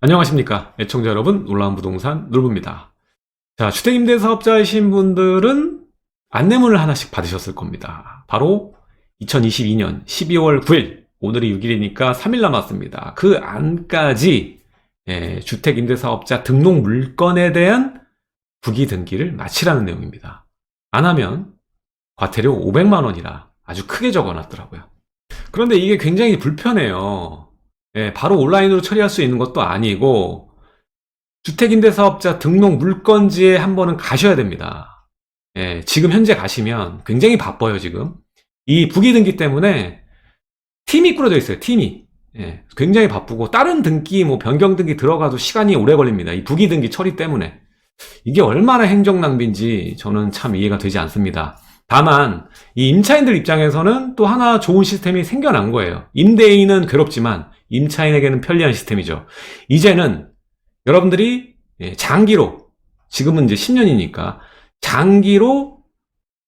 안녕하십니까 애청자 여러분, 놀라운 부동산 놀부입니다. 자, 주택임대사업자이신 분들은 안내문을 하나씩 받으셨을 겁니다. 바로 2022년 12월 9일, 오늘이 6일이니까 3일 남았습니다. 그 안까지 주택임대사업자 등록 물건에 대한 부기 등기를 마치라는 내용입니다. 안 하면 과태료 500만 원이라 아주 크게 적어놨더라고요. 그런데 이게 굉장히 불편해요. 바로 온라인으로 처리할 수 있는 것도 아니고 주택임대사업자 등록 물건지에 한 번은 가셔야 됩니다. 지금 현재 가시면 굉장히 바빠요. 지금 이 부기등기 때문에 팀이 꾸려져 있어요. 팀이 굉장히 바쁘고 다른 등기 변경 등기 들어가도 시간이 오래 걸립니다. 이 부기등기 처리 때문에. 이게 얼마나 행정 낭비인지 저는 참 이해가 되지 않습니다. 다만 이 임차인들 입장에서는 또 하나 좋은 시스템이 생겨난 거예요. 임대인은 괴롭지만 임차인에게는 편리한 시스템이죠. 이제는 여러분들이 장기로, 지금은 이제 10년이니까 장기로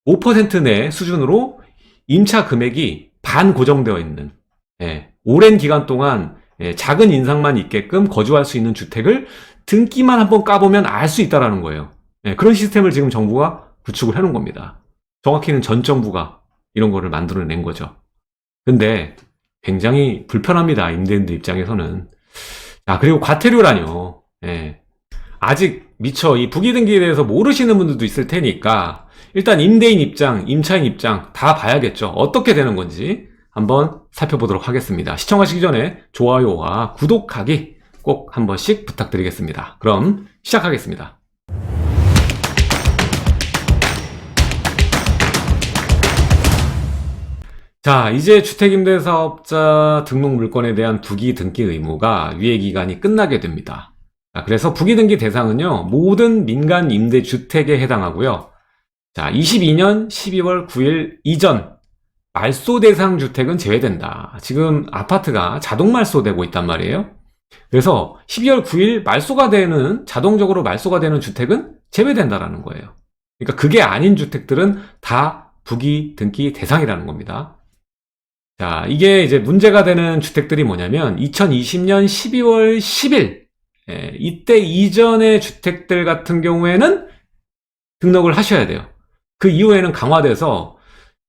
5%내 수준으로 임차 금액이 반고정되어 있는, 오랜 기간 동안 작은 인상만 있게끔 거주할 수 있는 주택을 등기만 한번 까보면 알 수 있다는 거예요. 그런 시스템을 지금 정부가 구축을 해놓은 겁니다. 정확히는 전 정부가 이런 거를 만들어낸 거죠. 근데 굉장히 불편합니다. 임대인들 입장에서는. 그리고 과태료라뇨. 아직 미처 이 부기등기에 대해서 모르시는 분들도 있을 테니까 일단 임대인 입장, 임차인 입장 다 봐야겠죠. 어떻게 되는 건지 한번 살펴보도록 하겠습니다. 시청하시기 전에 좋아요와 구독하기 꼭 한 번씩 부탁드리겠습니다. 그럼 시작하겠습니다. 자, 이제 주택임대사업자 등록 물건에 대한 부기등기 의무가 유예기간이 끝나게 됩니다. 그래서 부기등기 대상은요, 모든 민간 임대주택에 해당하고요. 자, 22년 12월 9일 이전 말소 대상 주택은 제외된다. 지금 아파트가 자동 말소되고 있단 말이에요. 그래서 12월 9일 말소가 되는, 자동적으로 말소가 되는 주택은 제외된다라는 거예요. 그러니까 그게 아닌 주택들은 다 부기등기 대상이라는 겁니다. 자, 이게 이제 문제가 되는 주택들이 뭐냐면 2020년 12월 10일 이때 이전의 주택들 같은 경우에는 등록을 하셔야 돼요. 그 이후에는 강화돼서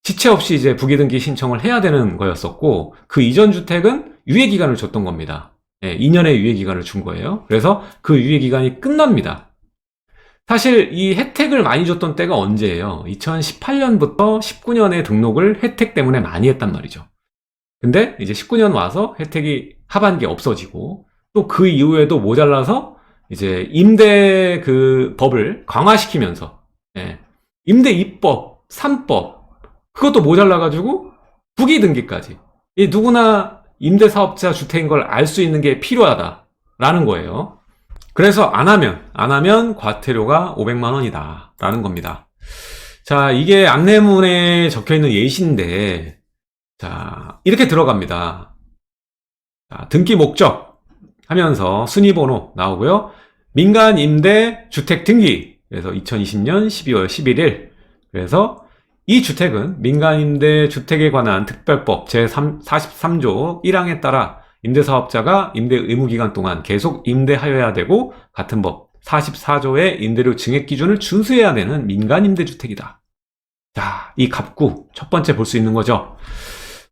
지체 없이 이제 부기등기 신청을 해야 되는 거였었고, 그 이전 주택은 유예기간을 줬던 겁니다. 2년의 유예기간을 준 거예요. 그래서 그 유예기간이 끝납니다. 사실 이 혜택을 많이 줬던 때가 언제예요? 2018년부터 19년에 등록을 혜택 때문에 많이 했단 말이죠. 근데 이제 19년 와서 혜택이 하반기에 없어지고, 또 그 이후에도 모자라서 이제 임대 그 법을 강화시키면서 임대 입법, 3법 그것도 모자라가지고 부기등기까지, 이 누구나 임대사업자 주택인 걸 알 수 있는 게 필요하다라는 거예요. 그래서 안 하면 과태료가 500만 원이다 라는 겁니다. 자, 이게 안내문에 적혀있는 예시인데, 자, 이렇게 들어갑니다. 자, 등기 목적 하면서 순위번호 나오고요. 민간 임대 주택 등기. 그래서 2020년 12월 11일. 그래서 이 주택은 민간 임대 주택에 관한 특별법 제43조 1항에 따라 임대사업자가 임대 의무기간 동안 계속 임대하여야 되고, 같은 법 44조의 임대료 증액 기준을 준수해야 되는 민간 임대주택이다. 자, 이 갑구 첫 번째 볼 수 있는 거죠.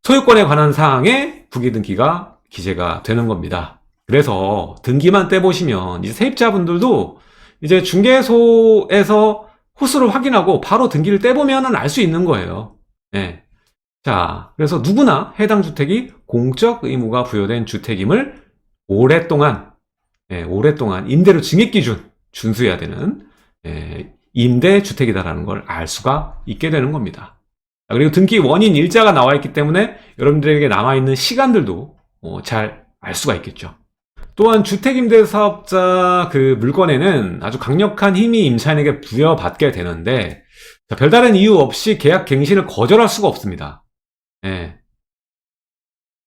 소유권에 관한 사항에 부기등기가 기재가 되는 겁니다. 그래서 등기만 떼보시면 이제 세입자분들도 이제 중개소에서 호수를 확인하고 바로 등기를 떼보면 알 수 있는 거예요. 자, 그래서 누구나 해당 주택이 공적 의무가 부여된 주택임을 오랫동안 임대료 증액 기준 준수해야 되는 임대주택이다라는 걸 알 수가 있게 되는 겁니다. 그리고 등기 원인 일자가 나와 있기 때문에 여러분들에게 남아있는 시간들도 잘 알 수가 있겠죠. 또한 주택임대사업자 그 물건에는 아주 강력한 힘이 임차인에게 부여받게 되는데, 별다른 이유 없이 계약 갱신을 거절할 수가 없습니다.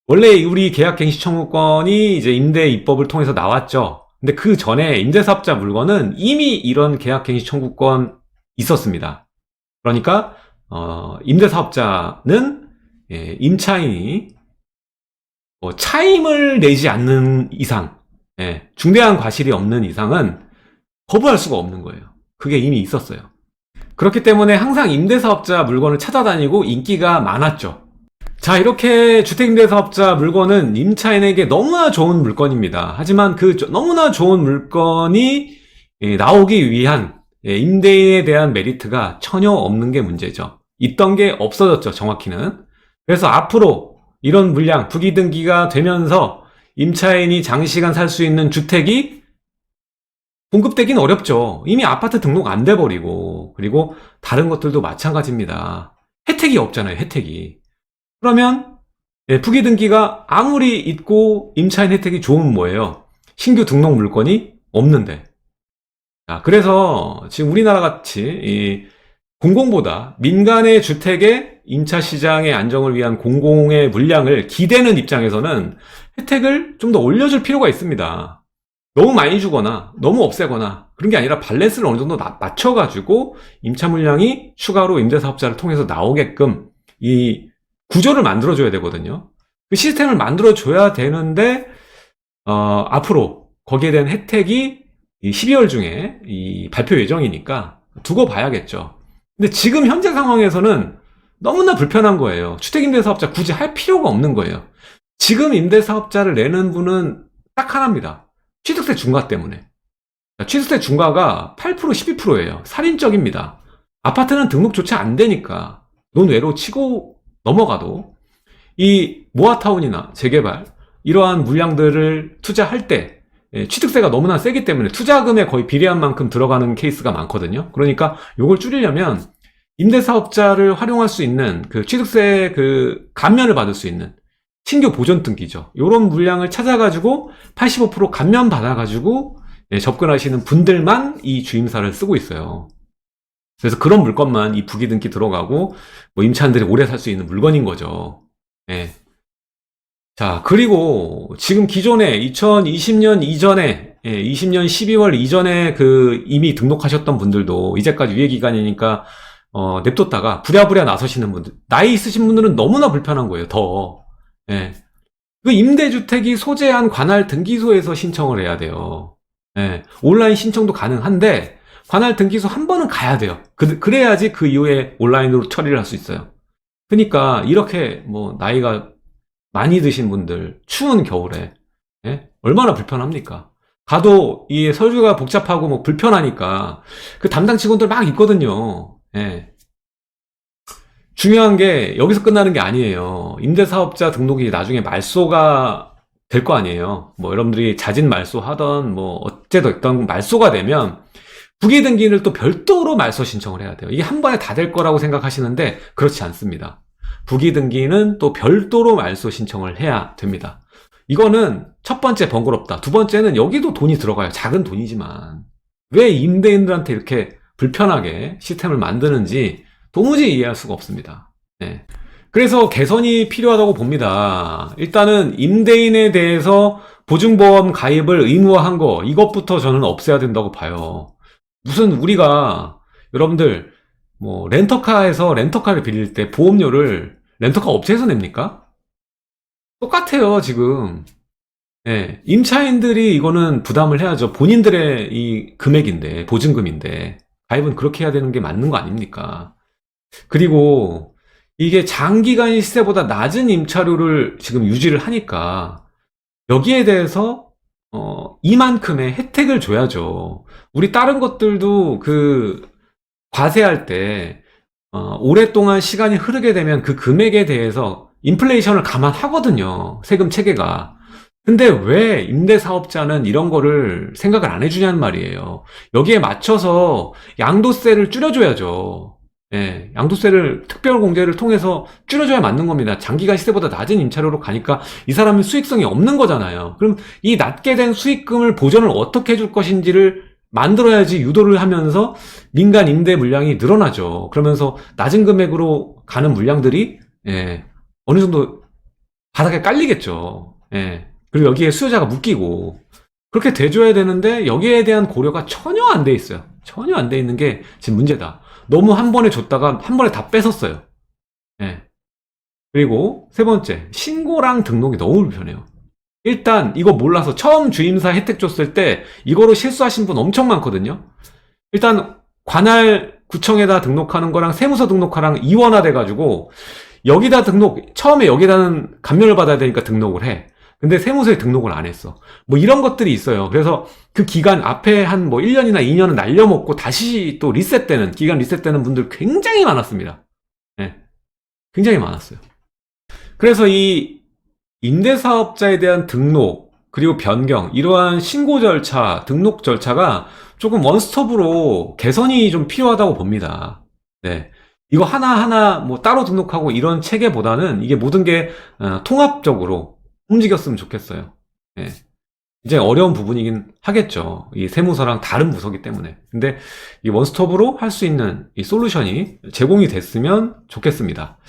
원래 우리 계약 갱신 청구권이 이제 임대 입법을 통해서 나왔죠. 근데 그 전에 임대사업자 물건은 이미 이런 계약 갱신 청구권 있었습니다. 그러니까 임대사업자는 임차인이 차임을 내지 않는 이상 중대한 과실이 없는 이상은 거부할 수가 없는 거예요. 그게 이미 있었어요. 그렇기 때문에 항상 임대사업자 물건을 찾아다니고 인기가 많았죠. 자, 이렇게 주택임대사업자 물건은 임차인에게 너무나 좋은 물건입니다. 하지만 그 너무나 좋은 물건이 나오기 위한 임대인에 대한 메리트가 전혀 없는 게 문제죠. 있던 게 없어졌죠, 정확히는. 그래서 앞으로 이런 물량, 부기등기가 되면서 임차인이 장시간 살 수 있는 주택이 공급되긴 어렵죠. 이미 아파트 등록 안 돼버리고, 그리고 다른 것들도 마찬가지입니다. 혜택이 없잖아요, 혜택이. 그러면 부기등기가 아무리 있고 임차인 혜택이 좋으면 뭐예요? 신규 등록 물건이 없는데. 자, 그래서 지금 우리나라 같이 이 공공보다 민간의 주택의 임차 시장의 안정을 위한 공공의 물량을 기대는 입장에서는 혜택을 좀 더 올려줄 필요가 있습니다. 너무 많이 주거나 너무 없애거나 그런 게 아니라 밸런스를 어느 정도 맞춰가지고 임차 물량이 추가로 임대사업자를 통해서 나오게끔 이 구조를 만들어줘야 되거든요. 그 시스템을 만들어줘야 되는데 앞으로 거기에 대한 혜택이 12월 중에 발표 예정이니까 두고 봐야겠죠. 근데 지금 현재 상황에서는 너무나 불편한 거예요. 주택임대사업자 굳이 할 필요가 없는 거예요. 지금 임대사업자를 내는 분은 딱 하나입니다. 취득세 중과 때문에. 취득세 중과가 8%, 12%예요. 살인적입니다. 아파트는 등록조차 안 되니까 논외로 치고 넘어가도 이 모아타운이나 재개발 이러한 물량들을 투자할 때 취득세가 너무나 세기 때문에 투자금에 거의 비례한 만큼 들어가는 케이스가 많거든요. 그러니까 이걸 줄이려면 임대사업자를 활용할 수 있는 그 취득세 그 감면을 받을 수 있는 신규 보존등기죠. 이런 물량을 찾아가지고 85% 감면 받아가지고 접근하시는 분들만 이 주임사를 쓰고 있어요. 그래서 그런 물건만 이 부기등기 들어가고 뭐 임차인들이 오래 살 수 있는 물건인 거죠. 자, 그리고 지금 기존에 2020년 이전에 20년 12월 이전에 그 이미 등록하셨던 분들도 이제까지 유예기간이니까 냅뒀다가 부랴부랴 나서시는 분들, 나이 있으신 분들은 너무나 불편한 거예요. 더 그 임대주택이 소재한 관할 등기소에서 신청을 해야 돼요. 온라인 신청도 가능한데 관할 등기소 한 번은 가야 돼요. 그래야지 그 이후에 온라인으로 처리를 할 수 있어요. 그러니까 이렇게 뭐 나이가 많이 드신 분들 추운 겨울에 얼마나 불편합니까? 가도 이 서류가 복잡하고 뭐 불편하니까 그 담당 직원들 막 있거든요. 중요한 게 여기서 끝나는 게 아니에요. 임대사업자 등록이 나중에 말소가 될 거 아니에요. 뭐 여러분들이 자진 말소하던 뭐 어쨌든 말소가 되면 부기등기를 또 별도로 말소 신청을 해야 돼요. 이게 한 번에 다 될 거라고 생각하시는데 그렇지 않습니다. 부기등기는 또 별도로 말소 신청을 해야 됩니다. 이거는 첫 번째 번거롭다. 두 번째는 여기도 돈이 들어가요. 작은 돈이지만. 왜 임대인들한테 이렇게 불편하게 시스템을 만드는지 도무지 이해할 수가 없습니다. 그래서 개선이 필요하다고 봅니다. 일단은 임대인에 대해서 보증보험 가입을 의무화한 거, 이것부터 저는 없애야 된다고 봐요. 무슨 우리가 여러분들 뭐 렌터카에서 렌터카를 빌릴 때 보험료를 렌터카 업체에서 냅니까? 똑같아요, 지금. 임차인들이 이거는 부담을 해야죠. 본인들의 이 금액인데, 보증금인데 가입은 그렇게 해야 되는 게 맞는 거 아닙니까? 그리고 이게 장기간 시세보다 낮은 임차료를 지금 유지를 하니까 여기에 대해서 이만큼의 혜택을 줘야죠. 우리 다른 것들도 그 과세할 때 오랫동안 시간이 흐르게 되면 그 금액에 대해서 인플레이션을 감안하거든요. 세금 체계가. 근데 왜 임대사업자는 이런 거를 생각을 안 해주냐는 말이에요. 여기에 맞춰서 양도세를 줄여줘야죠. 양도세를 특별공제를 통해서 줄여줘야 맞는 겁니다. 장기간 시세보다 낮은 임차료로 가니까 이 사람은 수익성이 없는 거잖아요. 그럼 이 낮게 된 수익금을 보전을 어떻게 해줄 것인지를 만들어야지 유도를 하면서 민간 임대 물량이 늘어나죠. 그러면서 낮은 금액으로 가는 물량들이 어느 정도 바닥에 깔리겠죠. 그리고 여기에 수요자가 묶이고 그렇게 돼줘야 되는데 여기에 대한 고려가 전혀 안 돼 있어요. 전혀 안 돼 있는 게 지금 문제다. 너무 한 번에 줬다가 한 번에 다 뺏었어요. 그리고 세 번째, 신고랑 등록이 너무 불편해요. 일단 이거 몰라서 처음 주임사 혜택 줬을 때 이거로 실수하신 분 엄청 많거든요. 일단 관할 구청에다 등록하는 거랑 세무서 등록하랑 이원화 돼가지고 여기다 처음에 여기다는 감면을 받아야 되니까 등록을 해. 근데 세무서에 등록을 안 했어. 뭐 이런 것들이 있어요. 그래서 그 기간 앞에 한 뭐 1년이나 2년은 날려먹고 다시 또 기간 리셋되는 분들 굉장히 많았습니다. 네. 굉장히 많았어요. 그래서 이 임대사업자에 대한 등록, 그리고 변경, 이러한 신고 절차, 등록 절차가 조금 원스톱으로 개선이 좀 필요하다고 봅니다. 네. 이거 하나하나 뭐 따로 등록하고 이런 체계보다는 이게 모든 게 통합적으로 움직였으면 좋겠어요. 네. 이제 어려운 부분이긴 하겠죠. 이 세무서랑 다른 부서기 때문에. 근데 이 원스톱으로 할 수 있는 이 솔루션이 제공이 됐으면 좋겠습니다.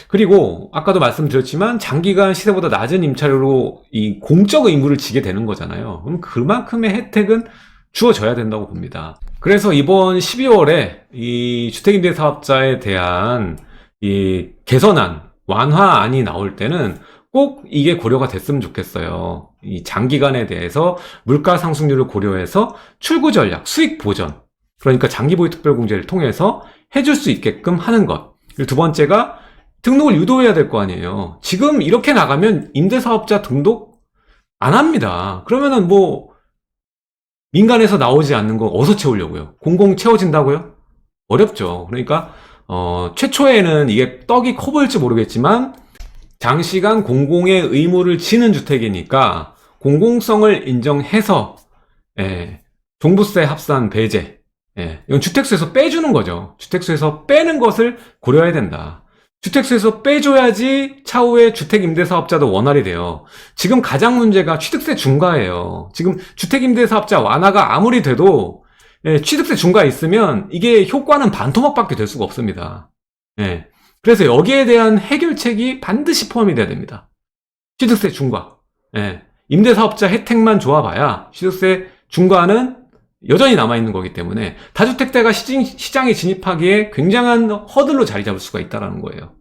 그리고 아까도 말씀드렸지만 장기간 시세보다 낮은 임차료로 이 공적 의무를 지게 되는 거잖아요. 그럼 그만큼의 혜택은 주어져야 된다고 봅니다. 그래서 이번 12월에 이 주택임대사업자에 대한 이 개선안, 완화안이 나올 때는 꼭 이게 고려가 됐으면 좋겠어요. 이 장기간에 대해서 물가 상승률을 고려해서 출구 전략, 수익 보전, 그러니까 장기보유 특별공제를 통해서 해줄 수 있게끔 하는 것. 그리고 두 번째가 등록을 유도해야 될 거 아니에요. 지금 이렇게 나가면 임대사업자 등록 안 합니다. 그러면은 뭐 민간에서 나오지 않는 거 어디서 채우려고요? 공공 채워진다고요? 어렵죠. 그러니까 최초에는 이게 떡이 커 보일지 모르겠지만 장시간 공공의 의무를 지는 주택이니까 공공성을 인정해서 종부세 합산 배제, 이건 주택수에서 빼주는 거죠. 주택수에서 빼는 것을 고려해야 된다. 주택수에서 빼줘야지 차후에 주택임대사업자도 원활히 돼요. 지금 가장 문제가 취득세 중과예요. 지금 주택임대사업자 완화가 아무리 돼도 취득세 중과 있으면 이게 효과는 반토막밖에 될 수가 없습니다. 그래서 여기에 대한 해결책이 반드시 포함이 돼야 됩니다. 취득세 중과. 임대사업자 혜택만 좋아봐야 취득세 중과는 여전히 남아있는 거기 때문에 다주택자가 시장에 진입하기에 굉장한 허들로 자리 잡을 수가 있다는 거예요.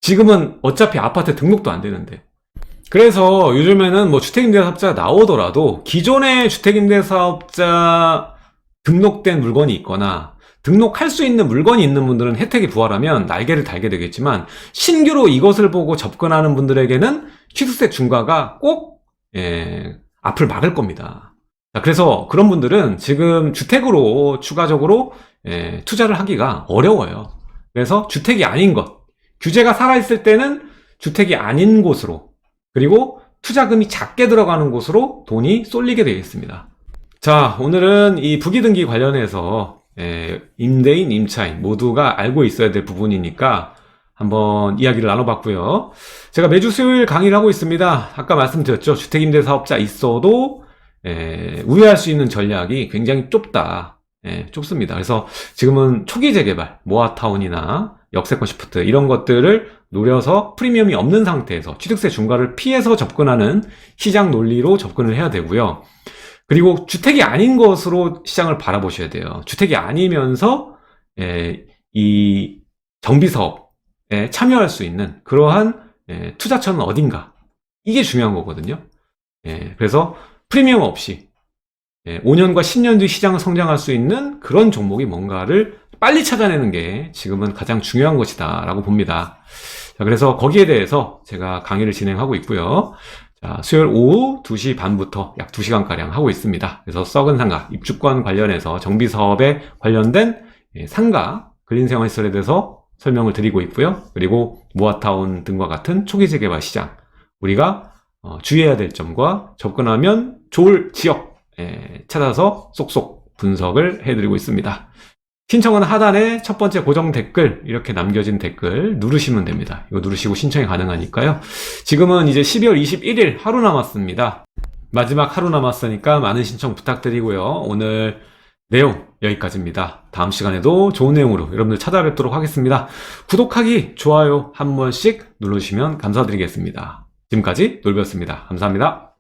지금은 어차피 아파트 등록도 안 되는데. 그래서 요즘에는 뭐 주택임대사업자가 나오더라도 기존의 주택임대사업자 등록된 물건이 있거나 등록할 수 있는 물건이 있는 분들은 혜택이 부활하면 날개를 달게 되겠지만 신규로 이것을 보고 접근하는 분들에게는 취득세 중과가 꼭 앞을 막을 겁니다. 그래서 그런 분들은 지금 주택으로 추가적으로 투자를 하기가 어려워요. 그래서 주택이 아닌 것, 규제가 살아있을 때는 주택이 아닌 곳으로, 그리고 투자금이 작게 들어가는 곳으로 돈이 쏠리게 되어 있습니다. 자, 오늘은 이 부기등기 관련해서 임대인, 임차인 모두가 알고 있어야 될 부분이니까 한번 이야기를 나눠봤고요. 제가 매주 수요일 강의를 하고 있습니다. 아까 말씀드렸죠. 주택임대사업자 있어도 우회할 수 있는 전략이 굉장히 좁습니다. 그래서 지금은 초기 재개발, 모아타운이나 역세권 시프트 이런 것들을 노려서 프리미엄이 없는 상태에서 취득세 중과를 피해서 접근하는 시장 논리로 접근을 해야 되고요. 그리고 주택이 아닌 것으로 시장을 바라보셔야 돼요. 주택이 아니면서 이 정비사업에 참여할 수 있는 그러한 투자처는 어딘가, 이게 중요한 거거든요. 그래서 프리미엄 없이 5년과 10년 뒤 시장을 성장할 수 있는 그런 종목이 뭔가를 빨리 찾아내는 게 지금은 가장 중요한 것이다 라고 봅니다. 자, 그래서 거기에 대해서 제가 강의를 진행하고 있고요. 자, 수요일 오후 2시 반부터 약 2시간가량 하고 있습니다. 그래서 썩은 상가, 입주권 관련해서 정비사업에 관련된 상가, 근린생활시설에 대해서 설명을 드리고 있고요. 그리고 모아타운 등과 같은 초기 재개발 시장, 우리가 주의해야 될 점과 접근하면 좋을 지역 찾아서 쏙쏙 분석을 해드리고 있습니다. 신청은 하단에 첫 번째 고정 댓글, 이렇게 남겨진 댓글 누르시면 됩니다. 이거 누르시고 신청이 가능하니까요. 지금은 이제 12월 21일 하루 남았습니다. 마지막 하루 남았으니까 많은 신청 부탁드리고요. 오늘 내용 여기까지입니다. 다음 시간에도 좋은 내용으로 여러분들 찾아뵙도록 하겠습니다. 구독하기, 좋아요 한 번씩 눌러주시면 감사드리겠습니다. 지금까지 놀비였습니다. 감사합니다.